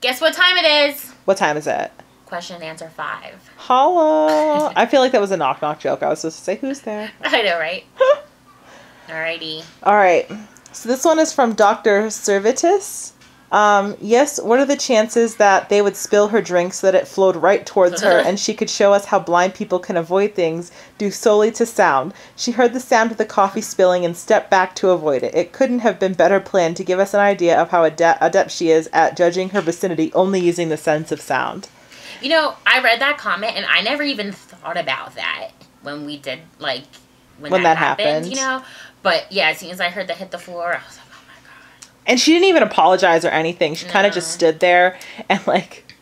Guess what time it is? What time is it? Question and answer 5. Holla. I feel like that was a knock-knock joke. I was supposed to say, who's there? I know, right? Alrighty. All right. So this one is from Dr. Servitus. Yes, what are the chances that they would spill her drink so that it flowed right towards her and she could show us how blind people can avoid things due solely to sound? She heard the sound of the coffee spilling and stepped back to avoid it. It couldn't have been better planned to give us an idea of how adept she is at judging her vicinity only using the sense of sound. You know, I read that comment and I never even thought about that when we did, like, when that happened, you know? But yeah, as soon as I heard that hit the floor, I was like, oh my God. And she didn't even apologize or anything. She kind of just stood there and, like,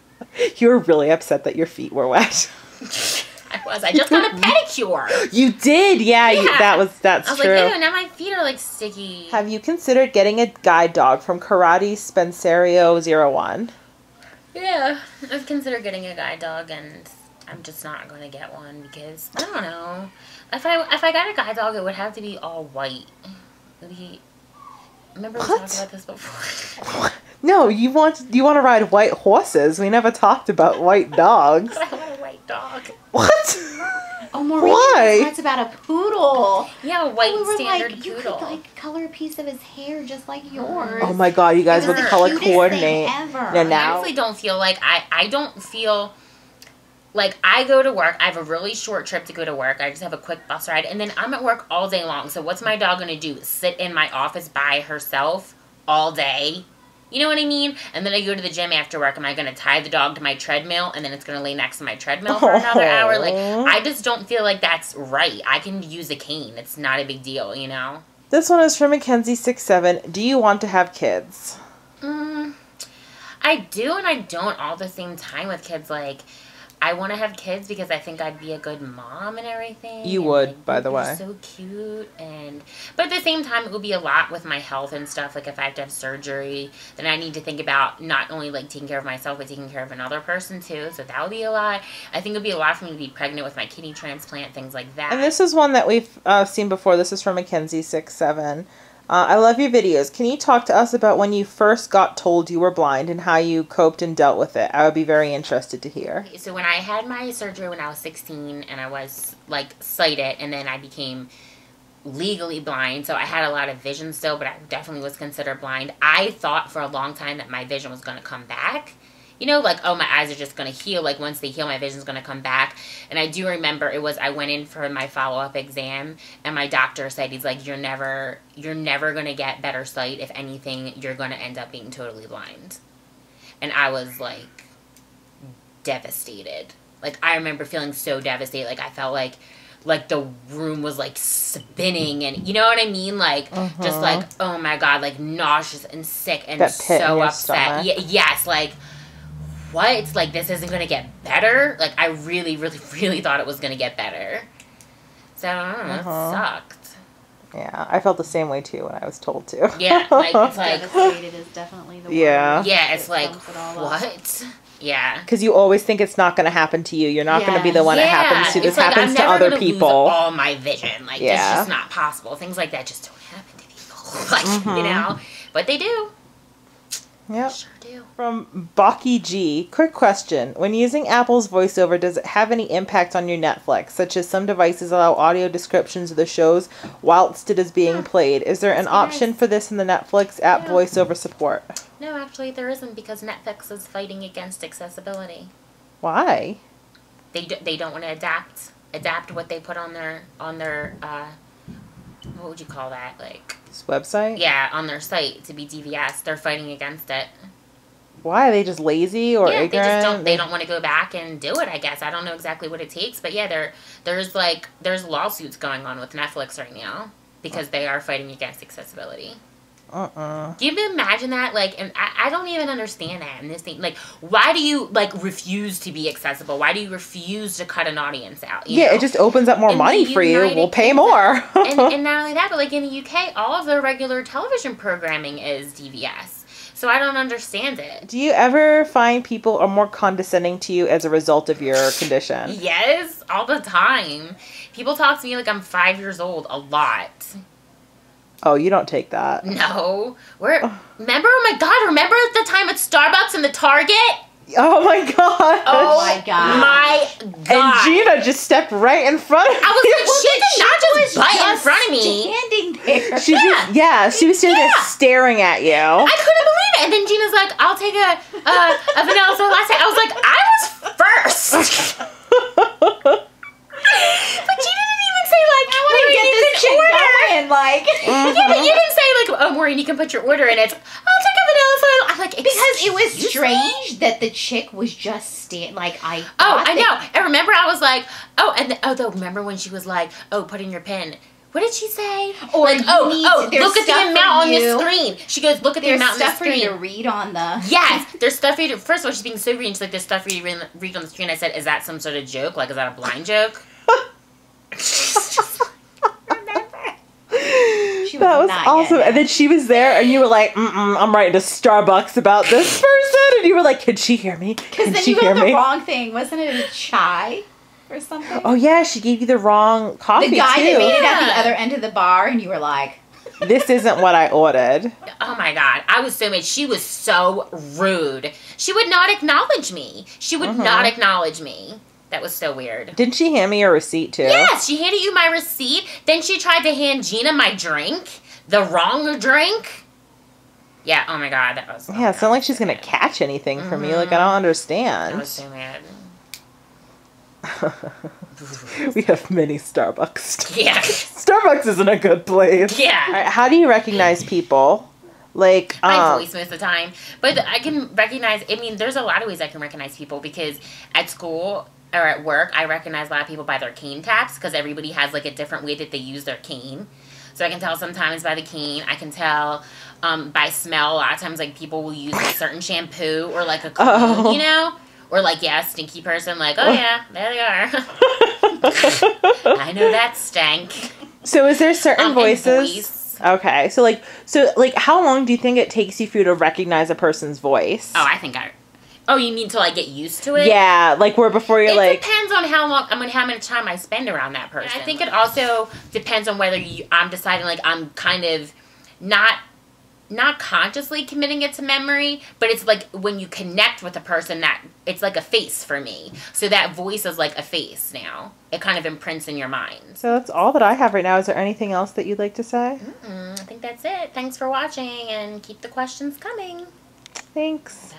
you were really upset that your feet were wet. I was. I just got a pedicure. You did? Yeah. That's I was true. like, ew, now my feet are, like, sticky. Have you considered getting a guide dog from Karate Spencerio 01? Yeah, I've considered getting a guide dog, and I'm just not going to get one because, I don't know. If I got a guide dog, it would have to be all white. Remember we talked about this before? No, you want to ride white horses. We never talked about white dogs. I want a white dog. What? Oh, Maureen, Why? talks about a poodle. Yeah, a white standard like, poodle. You could, like, color a piece of his hair just like yours. Oh my God, you guys would color coordinate. Ever. Now, I honestly don't feel like I don't feel like I go to work. I have a really short trip to go to work. I just have a quick bus ride, and then I'm at work all day long. So what's my dog gonna do? Sit in my office by herself all day? You know what I mean? And then I go to the gym after work. Am I going to tie the dog to my treadmill and then it's going to lay next to my treadmill for another hour? Like, I just don't feel like that's right. I can use a cane. It's not a big deal, you know? This one is from Mackenzie67. Do you want to have kids? I do and I don't all the same time with kids. Like, I want to have kids because I think I'd be a good mom and everything. You would, like, by the way. So cute. But at the same time, it would be a lot with my health and stuff. Like, if I have to have surgery, then I need to think about not only, like, taking care of myself, but taking care of another person, too. So that would be a lot. I think it would be a lot for me to be pregnant with my kidney transplant, things like that. And this is one that we've seen before. This is from Mackenzie67. I love your videos. Can you talk to us about when you first got told you were blind and how you coped and dealt with it? I would be very interested to hear. So when I had my surgery when I was 16 and I was, like, sighted, and then I became legally blind, so I had a lot of vision still, but I definitely was considered blind. I thought for a long time that my vision was going to come back. You know, like, oh, my eyes are just going to heal. Like, once they heal, my vision's going to come back. And I do remember I went in for my follow-up exam, and my doctor said, he's like, you're never going to get better sight. If anything, you're going to end up being totally blind. And I was, like, devastated. Like, I remember feeling so devastated. Like, I felt like the room was, like, spinning, and you know what I mean? Like, just like, oh my God, like, nauseous and sick and so upset. Yes, like, what? Like, this isn't going to get better? Like, I really, really, really thought it was going to get better. So, I don't know, it sucked. Yeah, I felt the same way, too, when I was told to. Yeah, like, it's like... Devastated is definitely the word. Yeah, it's like, what? Yeah. Because you always think it's not going to happen to you. You're not going to be the one it happens to. This like, happens to other people. All my vision. Like, it's just not possible. Things like that just don't happen to people. Like, you know? But they do. Yep. Sure do. From Baki G. Quick question. When using Apple's voiceover, does it have any impact on your Netflix? Such as some devices allow audio descriptions of the shows whilst it is being played. Is there an option for this in the Netflix app voiceover support? No, actually there isn't, because Netflix is fighting against accessibility. Why? They don't want to adapt what they put on their what would you call that, like, this website? Yeah, on their site to be DVS. They're fighting against it. Why? Are they just lazy or ignorant? They don't want to go back and do it, I guess. I don't know exactly what it takes, but yeah, there's lawsuits going on with Netflix right now because they are fighting against accessibility. Do you imagine that? Like, and I don't even understand that in this thing. Like, why do you, like, refuse to be accessible? Why do you refuse to cut an audience out? You know? It just opens up more money for you. We'll pay more. and not only that, but, like, in the UK, all of their regular television programming is DVS. So I don't understand it. Do you ever find people are more condescending to you as a result of your condition? Yes, all the time. People talk to me like I'm 5 years old a lot. Oh, you don't take that. No. Remember, oh my God, remember the time at Starbucks and the Target? Oh my God. Oh my God. My And God. Gina just stepped right in front of I was you. like, she did not just butt in front of me. Standing there. She was sitting there staring at you. I couldn't believe it. And then Gina's like, I'll take a vanilla soy latte. I was like, I was first. But Gina didn't even say like, I want to Get this chick going, like. Yeah, but you didn't say like, oh, Maureen, you can put your order in. It's, I'll take a vanilla soy latte. I'm like, Because it was "Excuse me?" strange that the chick was just like I. Oh, I know. And remember, I was like, oh, and though, remember when she was like, oh, put in your pin. What did she say? Or like, you look there's at the stuff amount for on the you. screen. She goes, look at the There's amount on the stuff for you to screen. read on the. Yes, there's stuff for you to. First of all, she's being so green. She's like, there's stuff for you to read on the screen. I said, is that some sort of joke? Like, is that a blind joke? That was awesome. And then she was there, and you were like, I'm writing to Starbucks about this person. And you were like, can she hear me? Because Can then she you hear got the me? wrong thing. Wasn't it a chai or something? Oh, yeah, she gave you the wrong coffee, The guy that made too. it at the Yeah. other end of the bar, and you were like, This isn't what I ordered. Oh my God, I was so mad. She was so rude. She would not acknowledge me. She would not acknowledge me. That was so weird. Didn't she hand me a receipt, too? Yes, she handed you my receipt. Then she tried to hand Gina my drink. The wrong drink. Yeah, oh my God, that was... Yeah, it's not like she's going to catch anything from me. Like, I don't I understand. was so mad. We have many Starbucks. Yeah. Starbucks isn't a good place. Yeah. All right, how do you recognize people? Like, My voice most of the time. But I can recognize, I mean, there's a lot of ways I can recognize people because at school or at work, I recognize a lot of people by their cane taps because everybody has like a different way that they use their cane. So I can tell sometimes by the cane. I can tell by smell. A lot of times, like, people will use a certain shampoo or like a cologne, you know? Or like, yeah, stinky person, like, oh yeah, there they are. I know that stank. So is there certain And voices? voice. Okay, so how long do you think it takes you for you to recognize a person's voice? Oh, I think oh, you mean till I get used to it? Yeah, like where before you're It like... depends on how long, how much time I spend around that person. And I think it also depends on whether I'm deciding, like, I'm kind of not consciously committing it to memory, but it's like when you connect with a person that it's like a face for me. So that voice is like a face now. It kind of imprints in your mind. So that's all that I have right now. Is there anything else that you'd like to say? I think that's it. Thanks for watching and keep the questions coming. Thanks. Bye.